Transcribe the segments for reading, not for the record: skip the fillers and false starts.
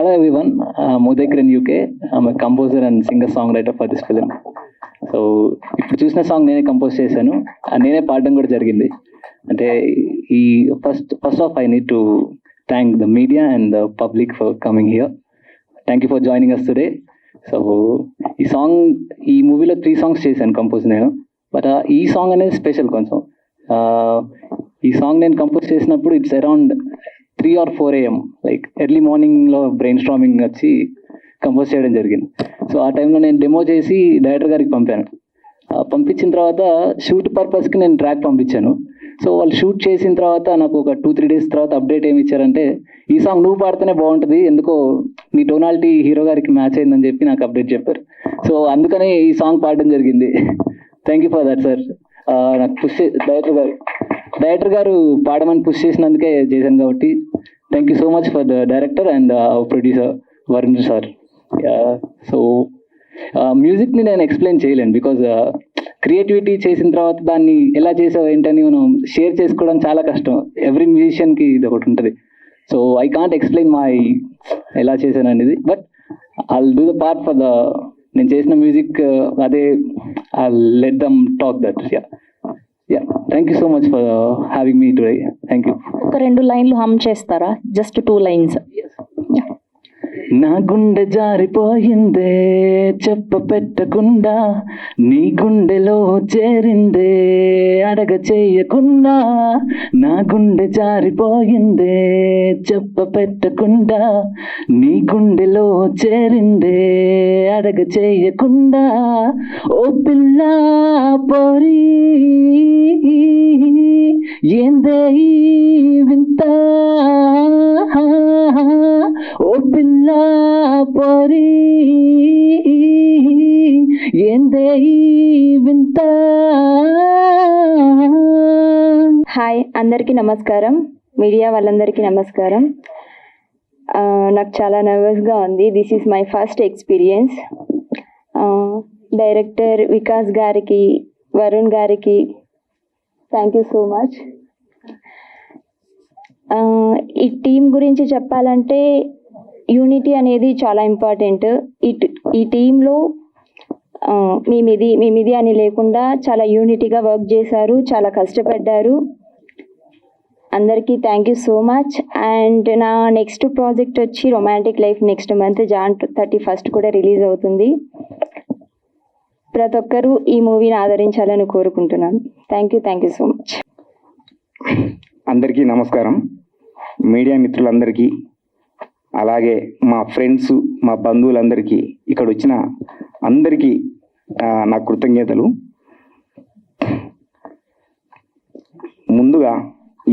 Hello everyone, Modekar in UK. I'm a composer and singer-songwriter for this film. So ఇప్పుడు చూసిన song నేనే compose చేశాను, నేనే పాడడం కూడా జరిగింది. అంటే ఈ first of I need to thank the media and the public for coming here. Thank you for joining us today. So ఈ మూవీలో 3 songs చేశాను కంపోజ్ నేను. బట్ ఈ సాంగ్ అనేది స్పెషల్ కొంచెం. ఈ సాంగ్ నేను కంపోజ్ చేసినప్పుడు it's around 3 or 4 AM, like early మార్నింగ్లో బ్రెయిన్ స్టార్మింగ్ వచ్చి కంపోజ్ చేయడం జరిగింది. సో ఆ టైంలో నేను డెమో చేసి డైరెక్టర్ గారికి పంపాను. పంపించిన తర్వాత షూట్ పర్పస్కి నేను ట్రాక్ పంపించాను. సో వాళ్ళు షూట్ చేసిన తర్వాత నాకు ఒక 2-3 days తర్వాత అప్డేట్ ఏమి ఇచ్చారంటే, ఈ సాంగ్ నువ్వు పాడితేనే బాగుంటుంది, ఎందుకో నీ టోనాలిటీ హీరో గారికి మ్యాచ్ అయిందని చెప్పి నాకు అప్డేట్ చెప్పారు. సో అందుకనే ఈ సాంగ్ పాడడం జరిగింది. Thank you for that sir. నాకు డైరెక్టర్ గారు పాడమని పుష్ చేసినందుకే చేశాను కాబట్టి thank you so much for the director and producer Varun sir. So మ్యూజిక్ని నేను ఎక్స్ప్లెయిన్ చేయలేను, బికాజ్ క్రియేటివిటీ చేసిన తర్వాత దాన్ని ఎలా చేసావు ఏంటని మనం షేర్ చేసుకోవడం చాలా కష్టం. ఎవ్రీ మ్యూజిషియన్కి ఇది ఒకటి ఉంటుంది. So I can't explain my ఎలా చేశాను అనేది, but I'll do the part for the నేను చేసిన మ్యూజిక్. అదే I let them talk that. Yeah thank you so much for having me today. Thank you. ఒక 2 lines హమ్ చేస్తారా? Just 2 lines. నా గుండె జారిపోయిందే చెప్ప పెట్టకుండా, నీ గుండెలో చేరిందే అడగ చేయకుండా. నా గుండె జారిపోయిందే చెప్ప పెట్టకుండా, నీ గుండెలో చేరిందే అడగ చేయకుండా. ఓ పిల్ల పోరి ఏందే ఈ వింత, ఓ పిల్ల పోరి ఏందే ఈ వింత. హాయ్, అందరికీ నమస్కారం. మీడియా వాళ్ళందరికీ నమస్కారం. నాకు చాలా నర్వస్గా ఉంది. This is my first experience. Director Vikas గారికి, వరుణ్ గారికి థ్యాంక్ యూ సో మచ్. ఈ టీం గురించి చెప్పాలంటే యూనిటీ అనేది చాలా ఇంపార్టెంట్. ఈ టీంలో మేమిది అని లేకుండా చాలా యూనిటీగా వర్క్ చేశారు, చాలా కష్టపడ్డారు. అందరికీ thank you so much. And నా నెక్స్ట్ ప్రాజెక్ట్ వచ్చి romantic life next month Jan 31st కూడా రిలీజ్ అవుతుంది. ప్రతి ఒక్కరూ ఈ మూవీని ఆదరించాలని కోరుకుంటున్నాను. Thank you so much. అందరికీ నమస్కారం. మీడియా మిత్రులందరికీ, అలాగే మా ఫ్రెండ్స్, మా బంధువులందరికీ, ఇక్కడ వచ్చిన అందరికీ నా కృతజ్ఞతలు. ముందుగా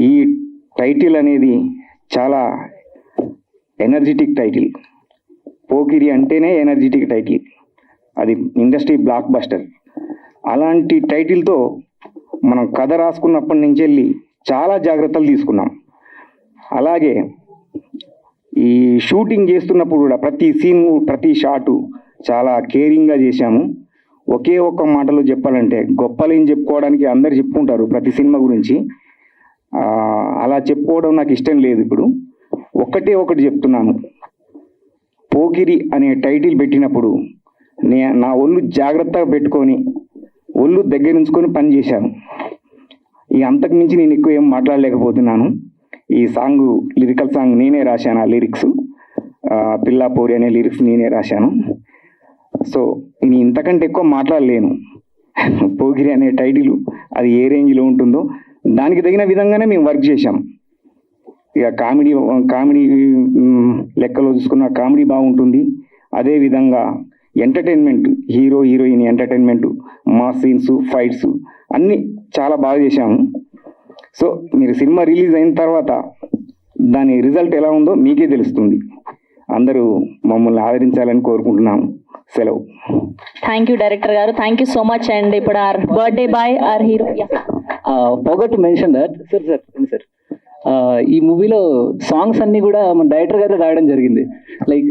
ఈ టైటిల్ అనేది చాలా ఎనర్జెటిక్ టైటిల్. పోకిరి అంటేనే ఎనర్జెటిక్ టైటిల్, అది ఇండస్ట్రీ బ్లాక్ బస్టర్. అలాంటి టైటిల్తో మనం కథ రాసుకున్నప్పటి నుంచి వెళ్ళి చాలా జాగ్రత్తలు తీసుకున్నాం. అలాగే ఈ షూటింగ్ చేస్తున్నప్పుడు కూడా ప్రతి సీన్, ప్రతి షాటు చాలా కేరింగ్గా చేశాము. ఒకే ఒక్క మాటలో చెప్పాలంటే, గొప్పలేం చెప్పుకోవడానికి అందరు చెప్పుకుంటారు ప్రతి సినిమా గురించి, అలా చెప్పుకోవడం నాకు ఇష్టం లేదు. ఇప్పుడు ఒకటి చెప్తున్నాను. పోకిరి అనే టైటిల్ పెట్టినప్పుడు నా ఒళ్ళు జాగ్రత్తగా పెట్టుకొని, ఒళ్ళు దగ్గర ఉంచుకొని పని చేశాను. ఈ అంతకు మించి నేను ఎక్కువ ఏం మాట్లాడలేకపోతున్నాను. ఈ సాంగ్ లిరికల్ సాంగ్ నేనే రాశాను. ఆ లిరిక్స్ పిల్లా పోరి అనే లిరిక్స్ నేనే రాశాను. సో నేను ఇంతకంటే ఎక్కువ మాట్లాడలేను. పోకిరి అనే టైటిల్ అది ఏ రేంజ్లో ఉంటుందో దానికి తగిన విధంగానే మేము వర్క్ చేశాం. ఇక కామెడీ లెక్కలో చూసుకున్న కామెడీ బాగుంటుంది. అదేవిధంగా ఎంటర్టైన్మెంట్, హీరో హీరోయిన్ ఎంటర్టైన్మెంట్, మా సీన్స్, ఫైట్స్ అన్నీ చాలా బాగా చేశాము. సో మీరు సినిమా రిలీజ్ అయిన తర్వాత దాని రిజల్ట్ ఎలా ఉందో మీకే తెలుస్తుంది. అందరూ మమ్మల్ని ఆదరించాలని కోరుకుంటున్నాను. సెలవు. Thank you director garu. Thank you so much. And ఇప్పుడు our birthday boy, our hero. Forgot to mention that sir, ఈ మూవీలో సాంగ్స్ అన్ని కూడా మన డైరెక్టర్ గారు రాయడం జరిగింది. Like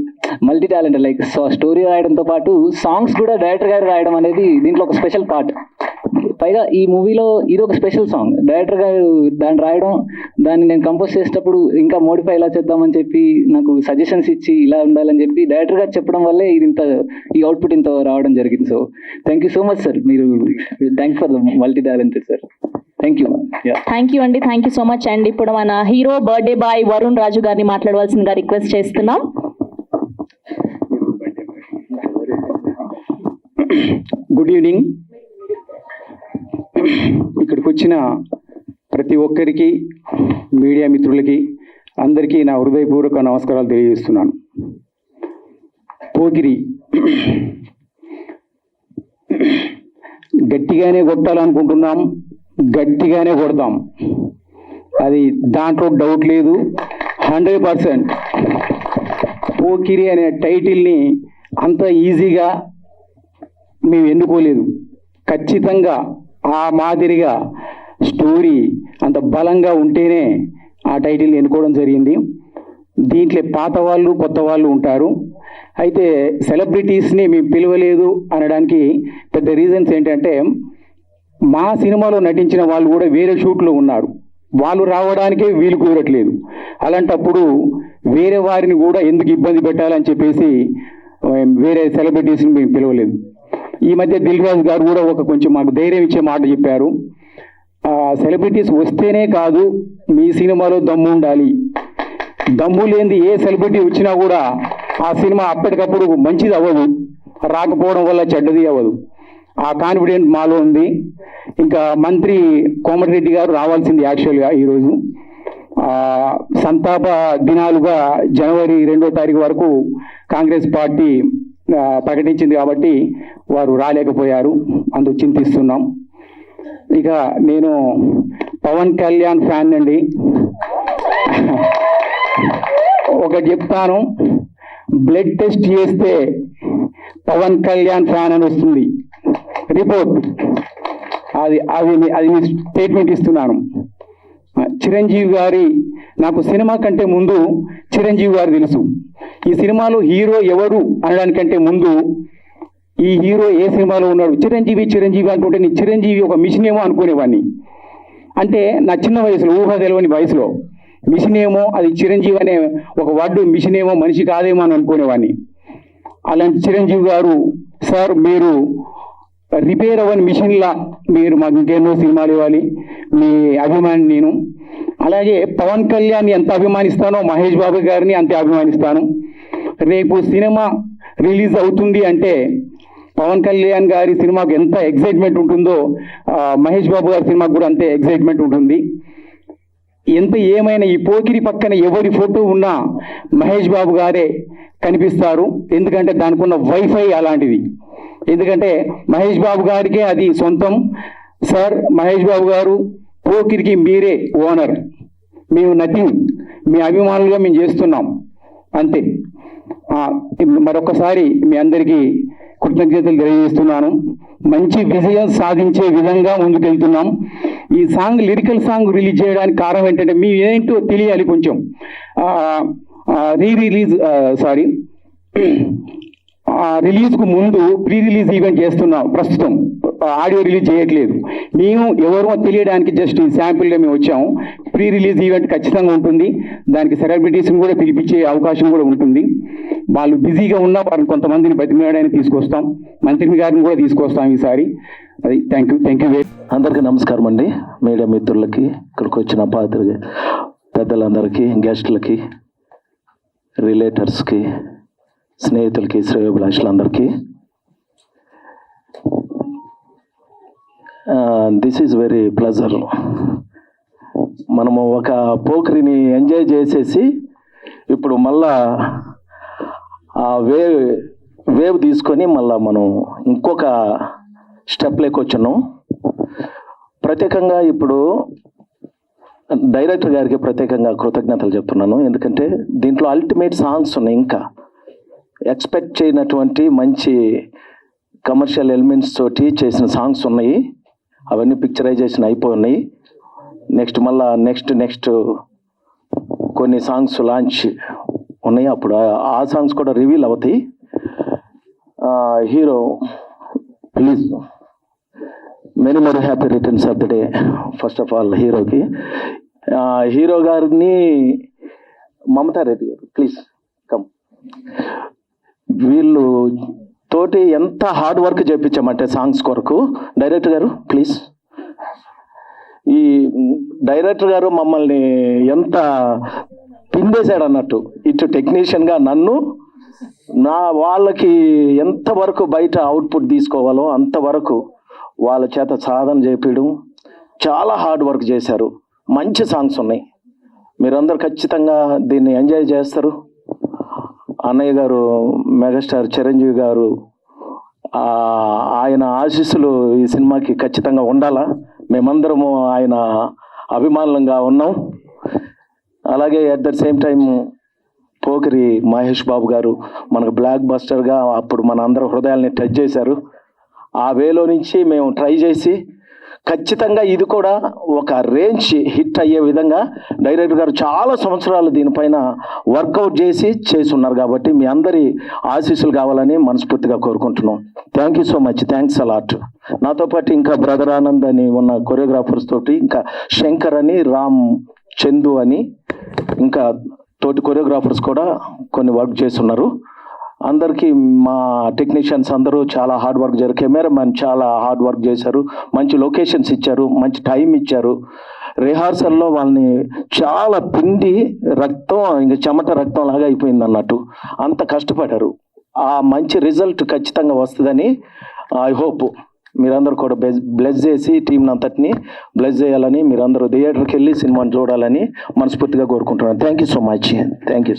multi talent, like story రాయడంతో పాటు సాంగ్స్ కూడా డైరెక్టర్ గారు రాయడం అనేది దీంట్లో ఒక స్పెషల్ పార్ట్. పైగా ఈ మూవీలో ఇది ఒక స్పెషల్ సాంగ్. డైరెక్టర్ గారు దాన్ని రాయడం, దాన్ని నేను కంపోజ్ చేసేటప్పుడు ఇంకా మోడిఫై ఇలా చేద్దామని చెప్పి నాకు సజెషన్స్ ఇచ్చి ఇలా ఉండాలని చెప్పి డైరెక్టర్ గారు చెప్పడం వల్లే ఇది ఇంత ఈ అవుట్పుట్ ఇంత రావడం జరిగింది. So thank you so much sir. మీరు thank for the multi talented sir. Thank you. Thank you అండి, thank you so much. And ఇప్పుడు మన hero birthday boy Varun Raju గారిని మాట్లాడవలసిందిగా రిక్వెస్ట్ చేస్తున్నాం. Good evening. ఇక్కడికి వచ్చిన ప్రతి ఒక్కరికి, మీడియా మిత్రులకి అందరికీ నా హృదయపూర్వక నమస్కారాలు తెలియజేస్తున్నాను. పోకిరి గట్టిగానే కొట్టాలనుకుంటున్నాం, గట్టిగానే కొడతాం, అది దాంట్లో డౌట్ లేదు. 100% పోకిరి అనే టైటిల్ని అంత ఈజీగా మేము ఎన్నుకోలేదు. ఖచ్చితంగా ఆ మాదిరిగా స్టోరీ అంత బలంగా ఉంటేనే ఆ టైటిల్ని ఎన్నుకోవడం జరిగింది. దీంట్లో పాత వాళ్ళు కొత్త వాళ్ళు ఉంటారు. అయితే సెలబ్రిటీస్ని మేము పిలవలేదు అనడానికి పెద్ద రీజన్స్ ఏంటంటే, మా సినిమాలో నటించిన వాళ్ళు కూడా వేరే షూట్లో ఉన్నారు, వాళ్ళు రావడానికే వీలు కుదరట్లేదు. అలాంటప్పుడు వేరే వారిని కూడా ఎందుకు ఇబ్బంది పెట్టాలని చెప్పేసి వేరే సెలబ్రిటీస్ని మేము పిలవలేదు. ఈ మధ్య దిల్ రాజు గారు కూడా కొంచెం మాకు ధైర్యం ఇచ్చే మాట చెప్పారు. సెలబ్రిటీస్ వస్తేనే కాదు, మీ సినిమాలో దమ్ము ఉండాలి. దమ్ము లేనిది ఏ సెలబ్రిటీ వచ్చినా కూడా ఆ సినిమా అప్పటికప్పుడు మంచిది అవ్వదు, రాకపోవడం వల్ల చెడ్డది అవ్వదు. ఆ కాన్ఫిడెంట్ మాలో ఉంది. ఇంకా మంత్రి కోమటిరెడ్డి గారు రావాల్సింది యాక్చువల్గా ఈరోజు. సంతాప దినాలుగా జనవరి 2వ తారీఖు వరకు కాంగ్రెస్ పార్టీ ప్రకటించింది కాబట్టి వారు రాలేకపోయారు, అందుకు చింతిస్తున్నాం. ఇక నేను పవన్ కళ్యాణ్ ఫ్యాన్ అండి. ఒకటి చెప్తాను, బ్లడ్ టెస్ట్ చేస్తే పవన్ కళ్యాణ్ ఫ్యాన్ అని వస్తుంది రిపోర్ట్. అది అది అది స్టేట్మెంట్ ఇస్తున్నాను. చిరంజీవి గారి, నాకు సినిమా కంటే ముందు చిరంజీవి గారు తెలుసు. ఈ సినిమాలో హీరో ఎవరు అనడానికంటే ముందు ఈ హీరో ఏ సినిమాలో ఉన్నాడు, చిరంజీవి చిరంజీవి అంటుంటే నేను చిరంజీవి ఒక మిషన్ ఏమో అనుకునేవాడిని. అంటే నా చిన్న వయసులో, ఊహ తెలియని వయసులో మిషన్ ఏమో, అది చిరంజీవి అనే ఒక వర్డ్ మిషన్ ఏమో మనిషి కాదేమో అని అనుకునేవాడిని. అలాంటి చిరంజీవి గారు, సార్ మీరు రిపేర్ అవ్వని మిషన్లా మీరు మాకు ఇంకెన్నో సినిమాలు ఇవ్వాలి, మీ అభిమాని నేను. అలాగే పవన్ కళ్యాణ్ ఎంత అభిమానిస్తానో మహేష్ బాబు గారిని అంతే అభిమానిస్తాను. రేపు సినిమా రిలీజ్ అవుతుంది అంటే పవన్ కళ్యాణ్ గారి సినిమాకు ఎంత ఎగ్జైట్మెంట్ ఉంటుందో మహేష్ బాబు గారి సినిమాకు కూడా అంతే ఎగ్జైట్మెంట్ ఉంటుంది. ఎంత ఏమైనా ఈ పోకిరి పక్కన ఎవరి ఫోటో ఉన్నా మహేష్ బాబు గారే కనిపిస్తారు. ఎందుకంటే దానికి ఉన్న వైఫై అలాంటిది. ఎందుకంటే మహేష్ బాబు గారికే అది సొంతం. సార్ మహేష్ బాబు గారు, పోకిరికి మీరే ఓనర్, మేము నథింగ్, మీ అభిమానులుగా మేము చేస్తున్నాం అంతే. మరొకసారి మీ అందరికీ కృతజ్ఞతలు తెలియజేస్తున్నాను. మంచి విజయం సాధించే విధంగా ముందుకెళ్తున్నాం. ఈ సాంగ్, లిరికల్ సాంగ్ రిలీజ్ చేయడానికి కారణం ఏంటంటే మీ ఏంటో తెలియాలి కొంచెం. రిలీజ్కు ముందు ప్రీ రిలీజ్ ఈవెంట్ చేస్తున్నాం. ప్రస్తుతం ఆడియో రిలీజ్ చేయట్లేదు. మేము ఎవరో తెలియడానికి జస్ట్ శాంపుల్గా మేము వచ్చాము. ప్రీ రిలీజ్ ఈవెంట్ ఖచ్చితంగా ఉంటుంది. దానికి సెలబ్రిటీస్ని కూడా పిలిపించే అవకాశం కూడా ఉంటుంది. వాళ్ళు బిజీగా ఉన్న వారిని కొంతమందిని బతిమలాడడానికి తీసుకొస్తాం, మంత్రి గారిని కూడా తీసుకొస్తాం ఈసారి. అది థ్యాంక్ యూ. అందరికీ నమస్కారం అండి. మీడియా మిత్రులకి, ఇక్కడికి వచ్చిన పెద్దలందరికీ, గెస్టులకి, రిలేటర్స్కి, స్నేహితులకి, శ్రేయోభిలాషులందరికీ దిస్ ఈజ్ వెరీ ప్లెజర్. మనము ఒక పోకిరిని ఎంజాయ్ చేసేసి ఇప్పుడు మళ్ళా ఆ వేవ్ తీసుకొని మళ్ళా మనం ఇంకొక స్టెప్లోకి వచ్చున్నాం. ప్రత్యేకంగా ఇప్పుడు డైరెక్టర్ గారికి ప్రత్యేకంగా కృతజ్ఞతలు చెప్తున్నాను. ఎందుకంటే దీంట్లో అల్టిమేట్ సాంగ్స్ ఉన్నాయి, ఇంకా ఎక్స్పెక్ట్ చేయనటువంటి మంచి కమర్షియల్ ఎలిమెంట్స్ తోటి చేసిన సాంగ్స్ ఉన్నాయి. అవన్నీ పిక్చరైజేషన్ అయిపోయినాయి. నెక్స్ట్ కొన్ని సాంగ్స్ లాంచ్ ఉన్నాయి. అప్పుడు ఆ సాంగ్స్ కూడా రివీల్ అవుతాయి. Hero please many more happy returns of the day first of all హీరోకి. హీరో గారిని మమతా రెడ్డి గారు ప్లీజ్ కమ్. వీళ్ళు తోటి ఎంత హార్డ్ వర్క్ చేయించామంటే సాంగ్స్ కొరకు. డైరెక్టర్ గారు ప్లీజ్. ఈ డైరెక్టర్ గారు మమ్మల్ని ఎంత పిండేశాడు అన్నట్టు, ఇటు టెక్నీషియన్గా నన్ను, వాళ్ళకి ఎంతవరకు బయట అవుట్పుట్ తీసుకోవాలో అంతవరకు వాళ్ళ చేత సాధన చేపించడం, చాలా హార్డ్ వర్క్ చేశారు. మంచి సాంగ్స్ ఉన్నాయి, మీరందరూ ఖచ్చితంగా దీన్ని ఎంజాయ్ చేస్తారు. అన్నయ్య గారు మెగాస్టార్ చిరంజీవి గారు ఆయన ఆశీస్సులు ఈ సినిమాకి ఖచ్చితంగా ఉండాలా. మేమందరము ఆయన అభిమానులంగా ఉన్నాం. అలాగే at the same time Pokiri Mahesh Babu garu మనకు బ్లాక్ బస్టర్గా అప్పుడు మన అందరి హృదయాల్ని టచ్ చేశారు. ఆ వేలో నుంచి మేము ట్రై చేసి ఖచ్చితంగా ఇది కూడా ఒక రేంజ్ హిట్ అయ్యే విధంగా డైరెక్టర్ గారు చాలా సంవత్సరాలు దీనిపైన వర్కౌట్ చేసి ఉన్నారు. కాబట్టి మీ అందరి ఆశీస్సులు కావాలని మనస్ఫూర్తిగా కోరుకుంటున్నాం. Thank you so much, thanks a lot. నాతో పాటు ఇంకా బ్రదర్ ఆనంద్ అని ఉన్న కొరియోగ్రాఫర్స్ తోటి, ఇంకా శంకర్ అని, రామ్ చందు అని, ఇంకా తోటి కొరియోగ్రాఫర్స్ కూడా కొన్ని వర్క్ చేస్తున్నారు. అందరికీ మా టెక్నీషియన్స్ అందరూ చాలా హార్డ్ వర్క్ చేశారు. కెమెరామెన్ చాలా హార్డ్ వర్క్ చేశారు. మంచి లొకేషన్స్ ఇచ్చారు, మంచి టైం ఇచ్చారు. రిహార్సల్లో వాళ్ళని చాలా పిండి రక్తం, ఇంకా చెమట రక్తం లాగా అయిపోయింది అన్నట్టు అంత కష్టపడ్డారు. ఆ మంచి రిజల్ట్ ఖచ్చితంగా వస్తుందని ఐ హోప్ మీరందరూ కూడా బ్లెస్ చేసి టీంని అంతటిని బ్లెస్ చేయాలని, మీరందరూ థియేటర్కి వెళ్ళి సినిమాని చూడాలని మనస్ఫూర్తిగా కోరుకుంటున్నాను. Thank you so much. Thank you.